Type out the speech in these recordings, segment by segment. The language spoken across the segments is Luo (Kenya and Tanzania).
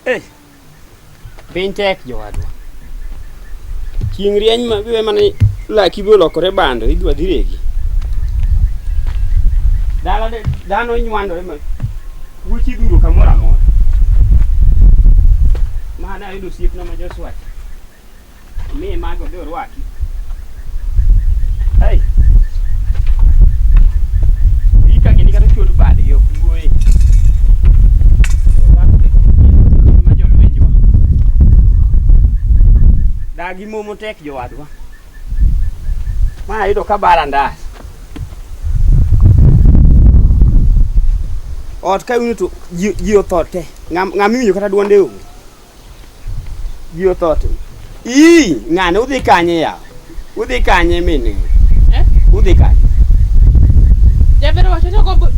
Eh. Pintek jowadwa. Chieng' rieny ma biwe mane laki bi olokore bando idwa dhiregi. Dala de dhano nywandore ma wuchi duro kamoro amora. Mana ayudo osiepna ma Joshua. Miye mago be orwaki. Hey. Ika gini kata chuod bade yo kuoe. Dagi momo tek jowadwa. Ma ayudo ka barandas. Ot ka unito ji othote. Ng'amiwinjo kata duonde onge. Ji othote. Ng'ane udhi kanye yaw. Udhi kanye mine. Udhi kanye. Jabero wacho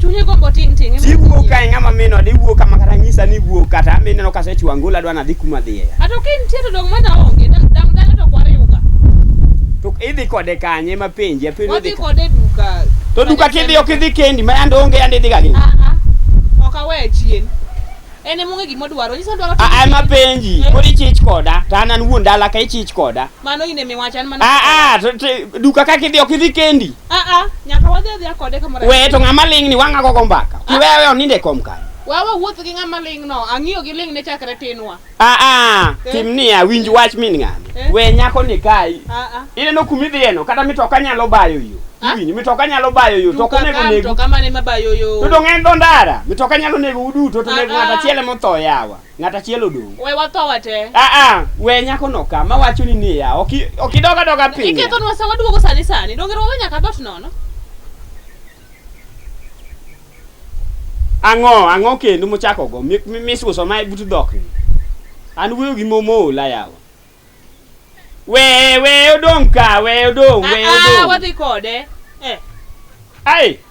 chunye gombo ting ting. Siwuok kae ng'ama mino di wuok kama kata nyisa ni wuok kata mineno ka seche wangula dwa nadhi kuma dhiye. Ato kin tiyo dong mana onge dang dang to kwariuga. To idhi kode kanye ma penje piny udhi kode duka. To duka kidhi ok idhi kendi ma ando onge andi dhi gagi. Okawe chien. Ene monge gimo dwaro nyisa dwaro. Ma penji kodi chich koda to an wuon dala ka ichich koda. Mano ine miwacha mano. To duka ka kidhi ok idhi kendi. Nyaka wadhi kode kamoro. We to ng'ama ling ni wanga gogo mbaka. Kiwewe oninde kom kan. Wawa wuotho gi ng'ama ling no. Ang'iyo gi ling ne chakre tinwa. Timnia winj wach min ng'ani. We nyako ni kai. Ineno kumidhi eno kata mitoka nyalo bayo yo. Winj mitoka nyalo bayo yo to konego nego. Mitoka mane mabayo yo. To dong en dho ndara. Mitoka nyalo nego uduto to nego ng'ata chiele motho yawa. Ng'ata chielo odong. We watho wate. We nyako no ka mawacho ni niya. Okidoga doga piny. Iketo nwa sawa duogo sani sani. Dongero we nyaka dot nono. Ang'o kendo mochako go misuso ma butu dhok ni. An wuoyo gi momo la yawa. We odong ka, we odong. Wadhi kode.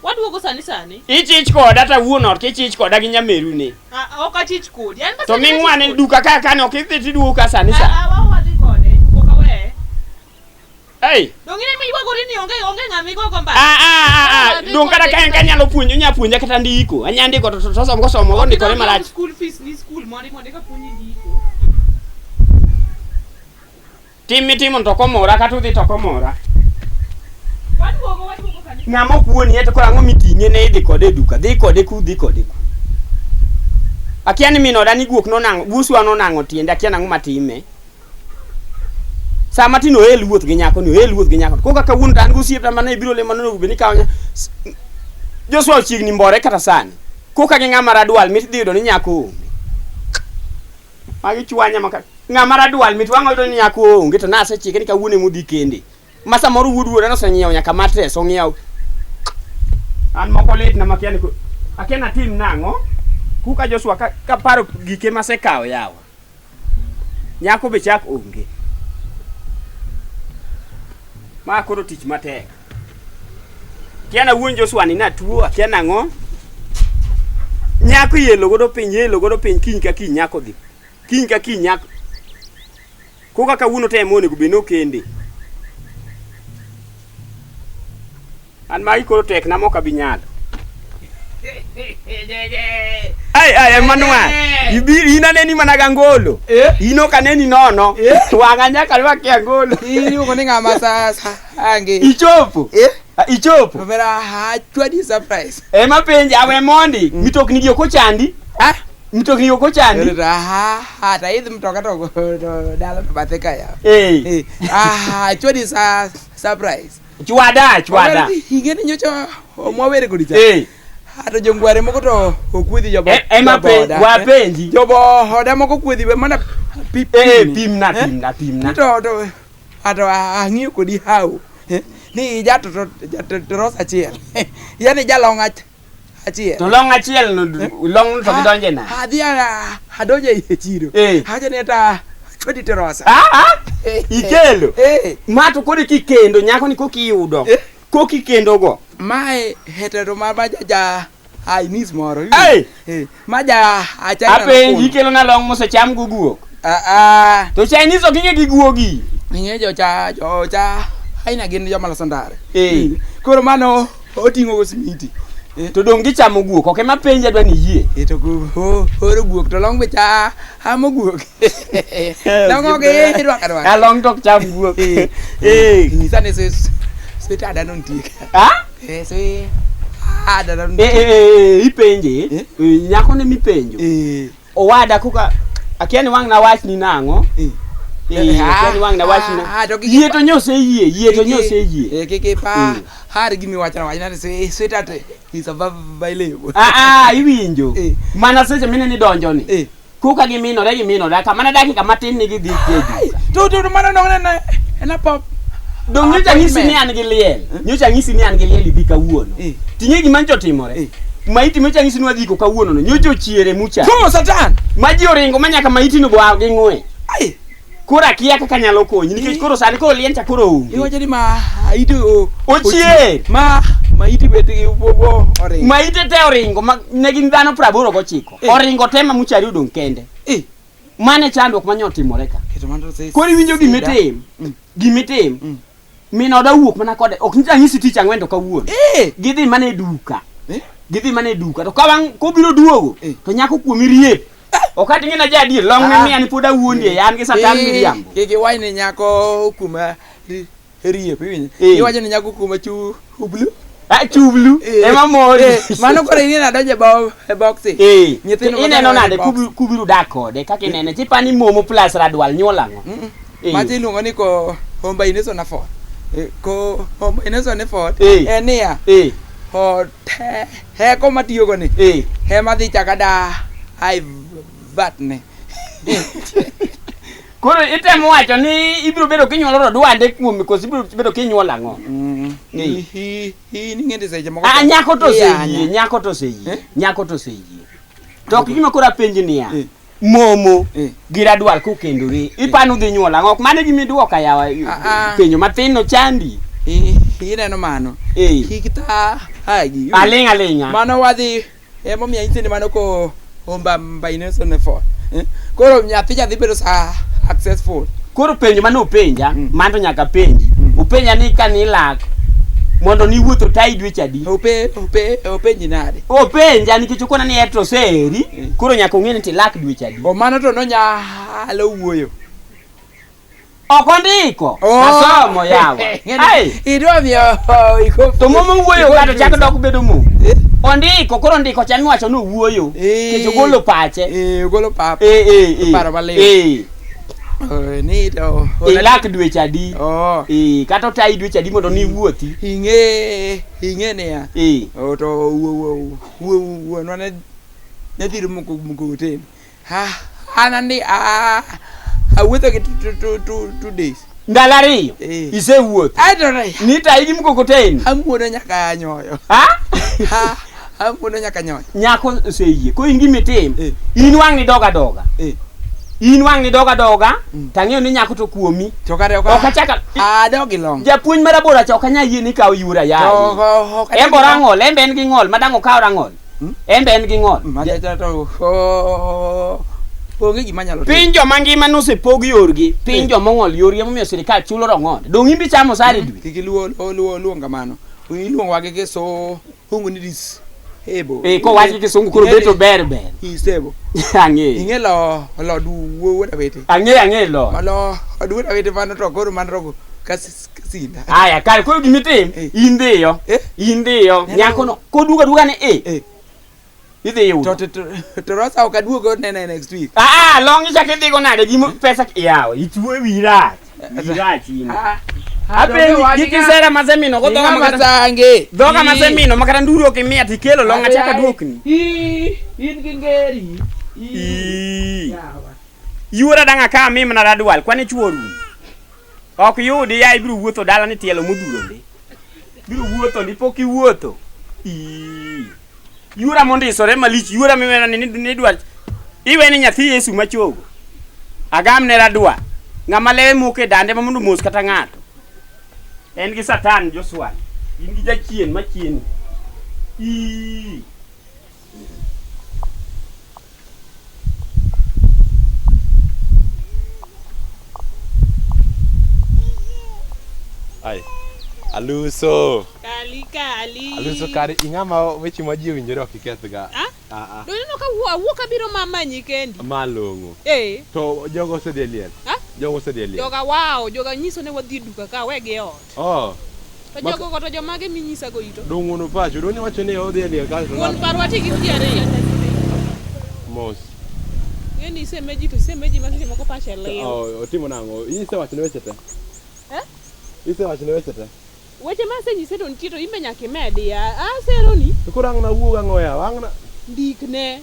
Waduogo sani sani. Ichich koda ta wuon ot kichich koda gi nyameru ni. Ok achich kodi. To ming'wane duka ka kane ok idhi tiduogo ka sani sani. Wadhi kode. Ok awe. Dongine mi wagori ni onge ng'ami gogo mbaka. Dong kata ka en kanyalo puonjo nyapuonja kata ndiko. Anya ndiko to somo go somo go ndikore marach. School fees ni school mondi ka puonji ndiko. Timo to komora kata udhi to komora. Waduogo kanisa. Ng'ama puoni eto kora ang'o miting'e ne idhi kode duka. Dhi kode ku. Akia ni minoda ni guok nonang'o, buswa nonang'o tiende akia nang'o matime. Sama tino el wuoth gi nyako ni. Koka kawuono tan gosiepna mane biro le manono be ni kawo Joshua chiegni mbore kata sani. Koka gi ng'ama radwal mit dhi yudo ni nyako onge. Magi chwanya maka. Ng'ama radwal mit wang'o yudo ni nyako onge to nasechike ni kawuono emudhi kende. Masa moro wuodwuora noseng'iewo nyaka matres ong'iewo. An moko lit na makia ni akena tim nang'o. Kuka Joshua ka paro gike masekawo yawa. Nyako be chak onge. Ma koro tich matek. Kiana wuon Joshua ni na tuo akia nang'o. Nyako yelo godo piny kiny ka kiny nyako dhi. Kiny ka kiny nyako. Koka kawuono te mone gubeno kende. An magi koro tek na moka binyalo. Manwa. Ina neni mana gangolo. Ino kaneni nono. Wanga nyaka lwaki angolo. Iyo koni ng'ama sasa. Ange. Ichopo. Ichopo. Mera chwadi surprise. Ma penje awe mondi. Mitokni gi okochandi. Mitokni gi okochandi. Ta idhi mtoka to dala bathe kaya. Chwadi surprise. Chwada. Ingeni nyocha omwawere kodi cha. Ato jongware moko to okwedhi jobo. Wapenji. Jobo hoda moko kwedhi we mana pimna. To ato ang'iyo kodi hao. Ni jato rosa achiel. Yani jalong achiel. To long achiel no long to gidonje na. Adhi adonje e chiro. Haja ne ta chwadi te rosa. Ikelo. Mato kodi kikendo nyako ni kokiyudo. Kokikendo go. Mae hetero maja Chinese moro. Maja achana. Apenji kelo na long mosecham guguok. To Chinese okinge gi guogi. Ninge jocha aina gin joma loso ndare. Koro mano oting'o go simiti. to dong gichamo guok ok ema penja dwa ni yie to horo guok to long be cha amo guok long ge rwa ka rwa long tok cham guok ngisa ne se ta da non tik se ada non ipenje nyako ne mipenjo owada kuka akiani wang na wach ni nango akiani wang na wach na yie to nyose yie ke pa har gi mi wachna wachna se ta is above bailebo iwinjo mana seche mine ni donjo ni kuka gi mino da kamana dakika matin ni gi dhi to mana no na pop dong nyocha ngisi ni an gi liel ibi kawuono tinye gima ncho timore maiti mecha ngisi nwa diko kawuono no nyocha ochiere mucha ko satan maji oringo manyaka maiti no bwa gi ngwe kora kia kaka nyalo konyi nikech koro sani koro lien cha koro onge iwacho ni ma itu ochie ma iti beti gi bobo oringo ma ite te oringo ne gin dhano 89 oringo tema muchari odong kende mane chandruok manyotimore ka koro iwinjo gimitim mino da wuok mana kode ok nyita ngisi tich ang'wen to kawuono gidhi mana e duka to kawang kobiro duogo to nyako kuomi riep ok atingi na jadi long mi ani poda wuondie yan gi satan miriambo ke wine nyako kuma riep iwacho ni nyako kuma chublu chublu ema mori mano kore ni na doje boxi nyithindo ineno nade kubiru dak kode kaka inene tipani momo plus radwal nyuolango mati iluongo ni ko homba ineso na fort ko homba ineso ne fort enia hot he ko matiyo go ni he madhi chakada ai vatne koro itemo wacho ni ibiro bedo kinyuolo dwande kuome kosi ibiro bedo kinyuolo ang'o ni ngende seche moko nyako to seyie to gima kora penji niya momo giradwal kokendore ipano dhi nyuola ng'ok mane gimi duoka yawa penjo mathin no chandi ineno mano hikta hagi alinga mano wadhi emo miya nyithindo mano ko homba mbaineso ne fort koro nyathi dhi bedo successful koro penjo mane openja manto nyaka penji openja ni kani lak mondo ni wuotho tai dweche adi openji nade openja nikech okona ni etro seri koro nyaka ong'e ni tilak dweche adi o mano to nonyalo wuoyo ok ondiko asomo yawa idwamio to momo wuoyo kato chako dok bedo mo ondiko koro ndiko chami wacho no wuoyo kech ogolo pache ogolo pap paro maliw ni to ilak dweche adi kata tai dweche adi mondo ni wuothi ing'e niya to wuonwa ne dhiro mukokoteni anandi awuotho gi 2 days ndalo ariyo isewuotho ni tai gi mukokoteni amuono nyaka nyoyo amuono nyaka nyoyo nyako oseyie ko in gimitim in wang' ni doga doga tang'eyo ni nyako to kuomi to kare ok achaka dogi long japuonj marabora cha ok anya yie ni kawo yura yayi embo rang'ol embe en gi ng'ol madang' okaw rang'ol embe en gi ng'ol onge gima nyalo piny joma ngima nosepog yorgi piny joma ong'ol yorgi emomiyo sirikal chulo rong'onde dong' imbi chamo sare dwe kik luwo kamano iluongo wage keso hungu ni dis ebo ko wach kisungu koro beto ber isebo ing'e lo duwuoda wete ang'e lo duwuoda wete mano to koro manrogo kasinda aya kare koro gimitim in dhiyo nyako no koduga ne idhi yudo to rosa ok aduogo nene next week long ichak idhigo nade gi pesa yawo ichuo wirach gikisera masemino go dhoga masemino makata nduru ok imiya tikelo long achaka duokni in gi ngeri yuora dang' aka mimna radwal kwane chuo rum ok yudi ya ibiro wuotho dala ni tielo modhuronde biro wuotho ndipok iwuotho yura mondisore malich yura miwena ni dwal iwe ni nyathi Yesu machogo agam ne radwa ng'ama lewe moke dande ma mondo mos kata ng'ato en gi satan Joshua in gi jachien machien ai aluso kali. Aluso kare ing'ama weche ma ji owinjore ok ikethga. Do you know ka wuoka biro mamanyi kendi? Malong'o. To jogo osedhi e liel. Jogo osedhi e liel. Joga nyiso ne wadhi duka ka wegi ot. To jogo ko to jomage minyisa go ito. Dong wono pacho, dong ni wacho ni odhi e liel ka. Won parwati gi tiare. Mos. Yeni semeji masisi moko pache leo. Otimo nang'o? Ise wacho ne weche te. Ise wacho ne weche te. Weche ma senyise to nitie to imbe nyaka imedi aseroni. Koro ang' na wuog ang'o ya? Ang' na ndik ne.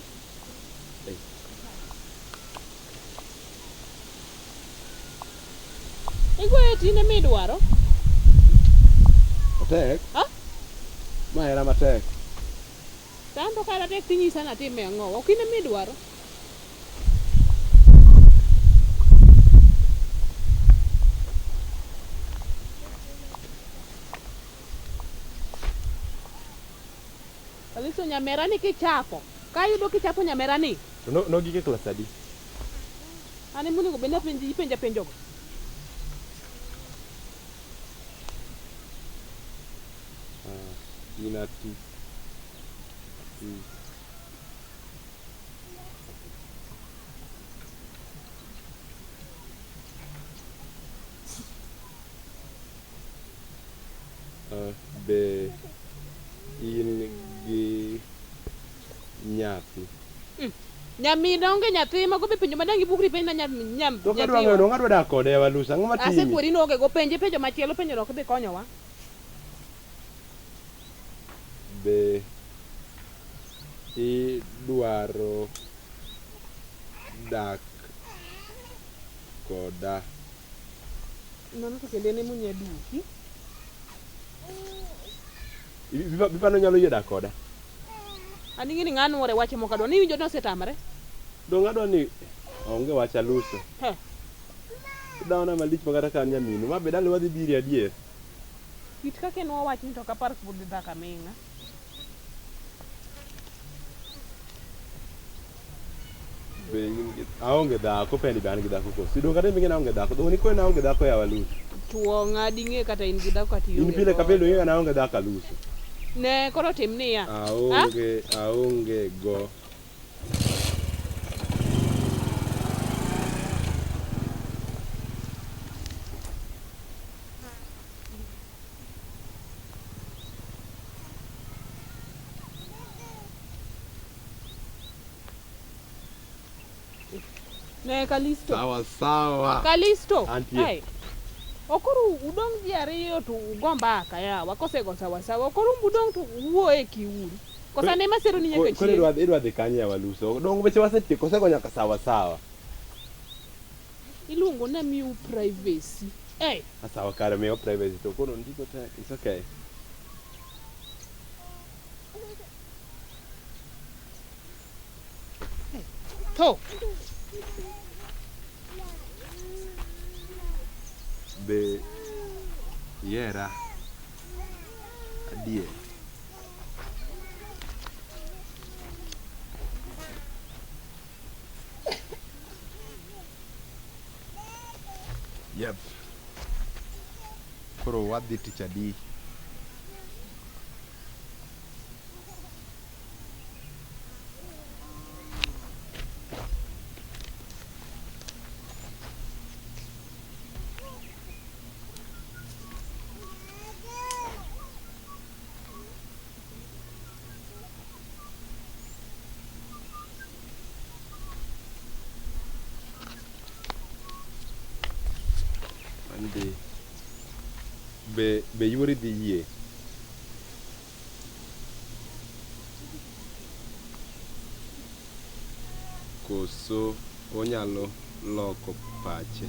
Igoye tine midwaro? Matek? Ma era matek. Tanto kara tek tinyisa natime ang'o? Ok ine midwaro? Aliso nyamera ni kichapo. Kayudo kichapo nyamera ni. No gike class adi. Ane muni go benda penja penjo. Ina tu. Be in gi nyathi. Nyami donge nyathi mago be penjo madangi bukri penjo na nyam. To kadwa ng'eyo ng'adwa dak kode Walusa ang'o matimi? Asekweri no go penjo machielo penjo ok be konyowa. Be idwaro dak koda. Nono to kende ne munye duki. Bipano nyalo yie dak koda. Ani ngini ng'ano ore wache mokadwa ni winjo no setamre. Dong adwa ni onge wacha Luso. Dawana malich magata kan nyaminu ma bedale wadhi biri adier. Kit kake no wach ni to kapar kubud dhaka minga. Be aonge dhako pendi be an gi dhako koso. Sidong kata mingi na aonge dhako. Dong ni ko na aonge dhako ya Walusa. Tuo ng'adi ng'e kata in gi dhako kati in pile ka pile ing'e na aonge dhako Luso. Ne koro tim niya. Aonge go. Ne Kalisto. Sawa. Kalisto. Hey. Okoro udong ji ariyo to ugomba aka yawa kosego sawa sawa. Okoro udong to uwo e kiuri. Kosa ne masero ni nyaka chie. Kore idwa dhi kanye ya Waluso. Dong beche wasetieko kosego nyaka sawa sawa. Iluongo na miu privacy. Sawa kare miyo privacy to kono ndiko te. It's okay. To. Be yera adier. Yep. Koro wadhi tich adi. Be yuori dhi yie. Koso onyalo loko pache.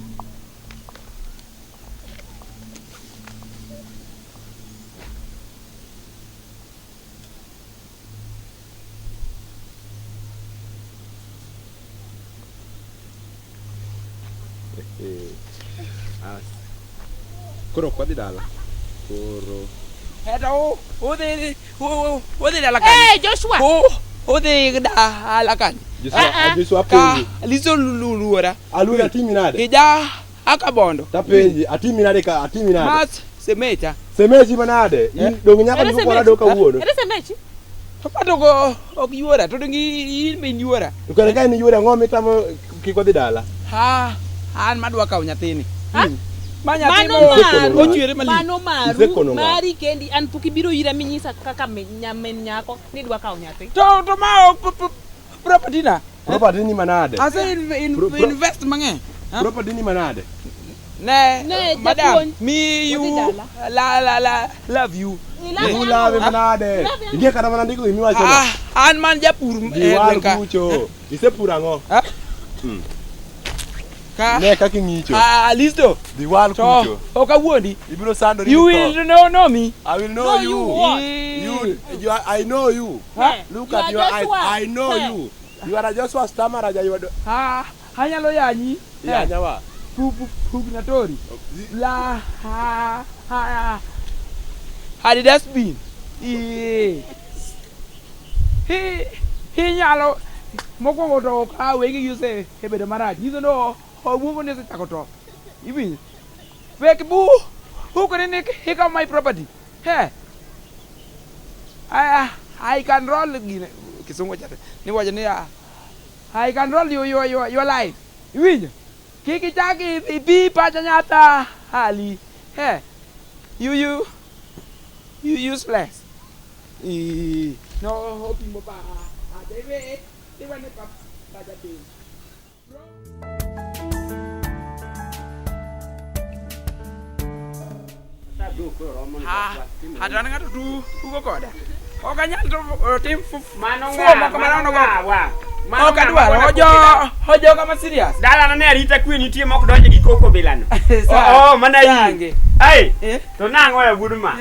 Koro kwa di dala. Koro. Hello. Ode dala kan. Hey Joshua. Ode dala kan. Joshua penji. Liso luluora. Alura timi nade. Ija akabondo. Ta penji atimi nade ka atimi nade. Mas semecha. Semechi manade? In dong nyaka duko na do kawuono. Ere semechi? Pato go ok yuora to dongi in ben yuora. To kare ka ni yuora ng'o mitamo kiko dhi dala. Ha, an madwa kawo nyathini. Manya Mano ochwere mali. Mano maru mari kendi an puki biro ira minyisa kaka nyamen nyako ni dwa kawo nyathi. To ma property na. Property ni manade? Ase invest mang'eny. Property ni manade? Ne, madam, me you love you. You love manade. India kata mana ndiko imi wacho. An man japur ka. Kucho. Ise pura ngo. Ka ne kaka ng'icho. Listo. Diwal kucho. Oka wuondi. Ibiro sando ni. You will know me. I will know you. You I know you. Look at your eyes. I know you. You are Joshua Stamaraja you are. Hanyalo yanyi. Yanya wa. Pugnatori. La had it has been. He nyalo mokwongo to ka wegi yuse hebedo marach. Yiso no obugo ne se takoto. Ibi. Fake bu. Who can nick hick up my property? Hey. I can roll kisungo chate. Ni waje ni I can roll your life. Ibi. Kiki chaki ibi pacha nyata hali. Hey. You useless. No hoping mo pa. Debe, diba ne pa padating. Hadana nga tu ugo koda. O kanya to team mano wa. Mano kadwa hojo kama serious. Dala na ne arita kwi nitie mok donje gi koko bilano. Mana yinge. Ai. To nango ya guduma.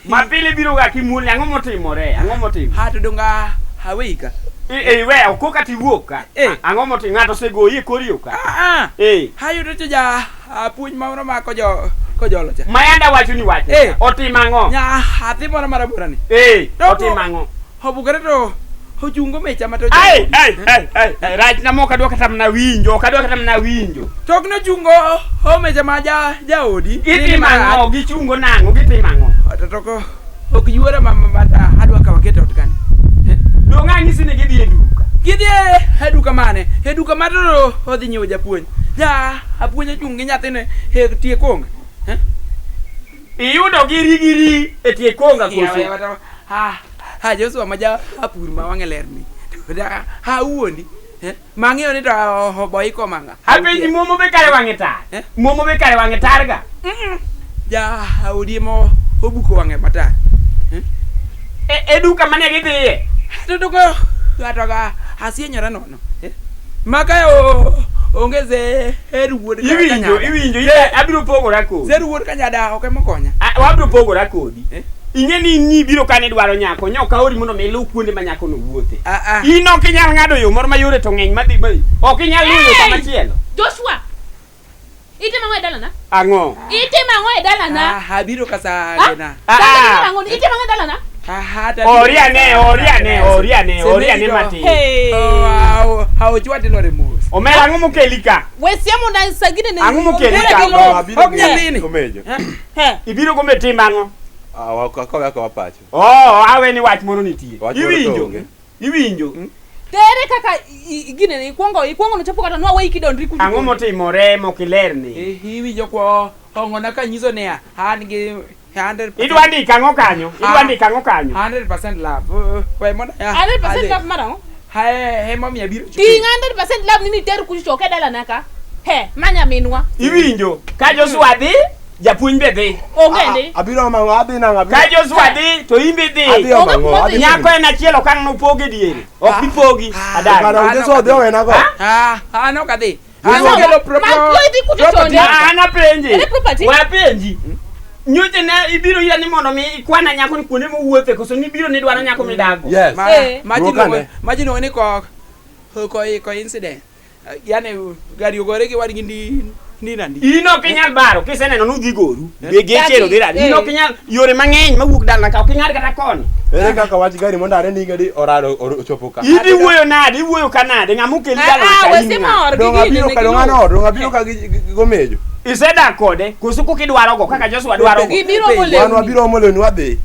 Ma pile biro ga kimuli ang'o motimore? Ang'o motimo? Ha to donga hawika. We koka tiwuoka. Ang'o motimo ng'ato segoyi korioka. Hayo to ja puonj moro ma kojolo cha. Mayanda wacho ni wacho. Otimo ang'o? Nya hathi moro marabura ni. Otimo ang'o? Hobugere to hojungo mecha mato. Ai. Raj na moka dwa kata mna winjo. Tok no chungo ho mecha ma jaodi. Itimo ang'o gi chungo nang'o gitimo ang'o? Toko ok yuora mata adwa ka waketo otkan. Do ng'ani sine gidhi e duka. E duka mane? E duka mato odhi nyiewo japuonj. Ja apuonj chung gi nyathine tie konga. Iyudo giri e tie konga koso. Joshua maja apur ma wange lerni. Da wuondi. Mang'eyo ni to boy ko manga. Apenji momo be kare wange tar. Momo be kare wange tar ga. Ja audi mo obuko wange matar. E duka mane gidhiye. To ko atoga asienyora nono. Maka ongeze heruod kanya. Iwinjo abiro pogora kodi. Zeruod kanya da ok mokonya. Wabiro pogora kodi. Ingeni ni biro kane dwaro nyako nyoka ori mondo me lu kuonde ma nyako no wuothe. In ok inyal ngado yo moro ma yore to ngeny madhi bai. Ok inyal luwo kama chielo. Joshua. Ite mango e dala na? Ang'o? Ite mango e dala na? Habiro kasa gena. Ite mango e dala na? Oriane mati. Hao chwati lore mos. Omera ang'o mokelika? Wesiamo na sagine ne. Ang'o mokelika? Ok nyalini. Komejo. Ibiro go metim ang'o? Wako wapacho. Awe ni wach moro nitie. Iwinjo. Tere kaka gine ikwongo no chapo kata no weiki dondri kuju. Ang'o motimore mokilerni? Iwinjo ko ongona ka nyiso ne an gi 100%. Idwa ndika ang'o kanyo? 100% love. We moda ya. 100% love marango? He mami abiro. Ti 100% love nini teru kuju choke dala naka. Manya minwa. Iwinjo ka Joshua dhi japuonj be dhi. Ongende. Abiro mango adhi nang'a. Ka Joshua dhi to imbe dhi. Abiro mango. Nyako en achiel okang' no poge diere. Ok ipogi. Adara Joshua dhi owena go. No kadhi. Kelo property. Ana penji. Wa penji. Nyote na ibiro ira ni mondo mi ikwana nyako ni kuonde mowuothe koso ni biro ni dwaro nyako midago. Yes. Majino ni ko incident. Yani gari ogore gi wadi ndi nandi. Ino kinyal baro kiseneno nudhi goru. Be gechero dira. Ino kinyal yore mang'eny mawuok dala ka okinyal kata koni. Ere kaka wach gari mondo are ninga di orado ochopo ka. Idi wuoyo nade? Iwuoyo kanade? Ng'amu keli dala ka. Wesema or Donga biro ka donga no, donga biro ka gomejo. Iseda kode kusuku kidwaro go kaka Joshua dwaro go. Gibiro mole. Wan wabiro molenu wadhi.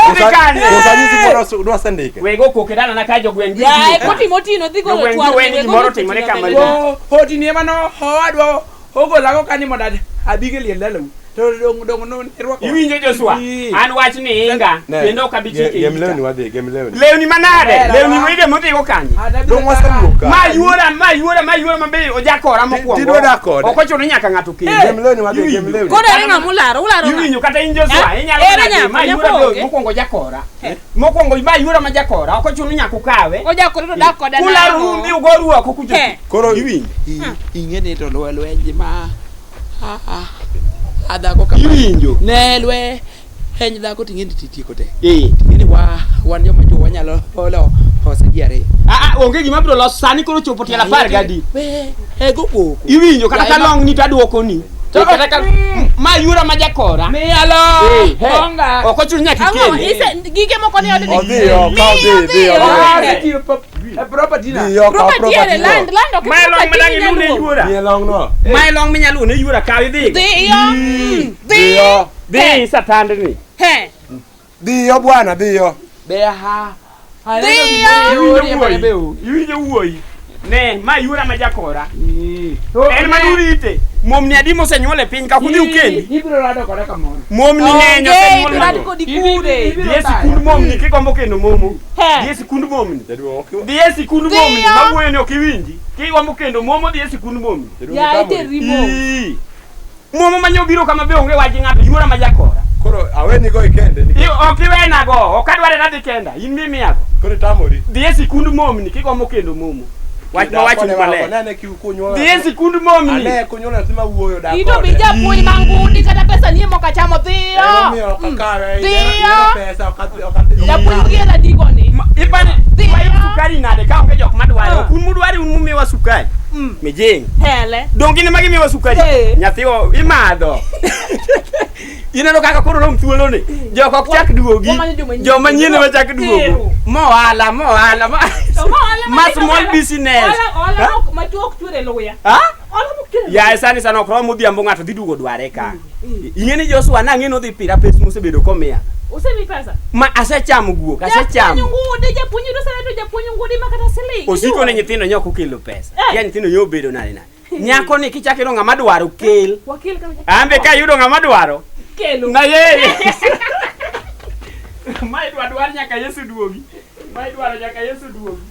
Osanyisi dwa sendike. Wego kokidana na kajo gwen. Ya koti motino dhigo twar. Weni gimoro timore kama. Hoti ni mano hoadwo ogo lago kani modad abige lielalo. To dong no irwako. Iwinjo Joshua. An wach ni inga kendo kabichike. Gemlewni wadhi, gemlewni. Lewni manade? Lewni wige modhigo kanye. Dong waseluoka. Mayuora mabe ojakora mokwongo. Tidwa dakode. Okochuno nyaka ng'ato kende. Gemlewni wadhi, gemlewni. Koda ringa mularo. Iwinjo kata in Joshua inyalo ng'ado mayuora mokwongo jakora. Mokwongo mayuora ma jakora okochuno nyaka kawe. Ojakora to dakoda. Kularo rumbi ugoru ako kujo. Koro iwinjo. Ingene to lwenje ma. Adhako kama iwinjo nelwe heny dhako ting'eni titieko te ngeni wan joma chuo wanyalo holo hosagiare onge gima biro los sani koro chopo tiela 10 gadi ego koko iwinjo kata kalong ni tadwoko ni kata mayura majakora miyalo honga okochuno nyaka kende gige moko ni odni odhiyo property na property ere land ok mailong madangi lune yura Mielong no. mailong minyalu ne yura kawi dhi dhi satand ni Dhiyo bwana, dhiyo. beha iwinjo wuoyi ne mayura majakora en manurite momni adi mosenyuole piny ka kudhi ukendi ibiro rado kore kamoro momni ng'enyo senyuol rado kodi kude dhie sikund momni kigombo kendo momo dhie sikund momni dhie sikund momni mawuoyo ni ok iwinji kigombo kendo momo dhie sikund momni ya ite rimo momo manyo biro kama be onge waji ng'ato yuora majakora Koro aweni go ikende. Ok iwena go ok adware nadhi kenda in mimi yako Koro tamori. dhie sikund momni kigombo kendo momo wach no wach ni male Nene kiukunyola. dhie sikund momni Ane kunyola tima wuoyo da. ito bija puonj mangudi kata pesa nie moka chamo dhiyo Miyo kakawe. Dhiyo. Pesa okati. ya puonj giera digoni ipane sukari nade ka onge jok madwaro kun mudwari un mumiwa sukari mejeng hele dongi ne magi miwa sukari nyathiwa imadho ineno kaka koro rom thuolo ni jok ok chak duogi joma nyien ma chak duogo mohala mas small business ola machuok chwere luya ya sani sana ok romo dhiambo ng'ato dhi duogo dware ka ing'eni Joshua nang'eno dhi pira pes mosebedo komiya usemi pesa ma asechamo guok asechamo ngudi japuonj do sare to japuonj ngudi makata siling osiko ne nyithindo nyok okelo pesa ya nyithindo yo bedo nade nyako ni kichakiro ng'ama dwaro kel wakil kama ambe ka yudo ng'ama dwaro kelo na yeye mai dwaro nyaka Yesu duogi mai dwaro nyaka Yesu duogi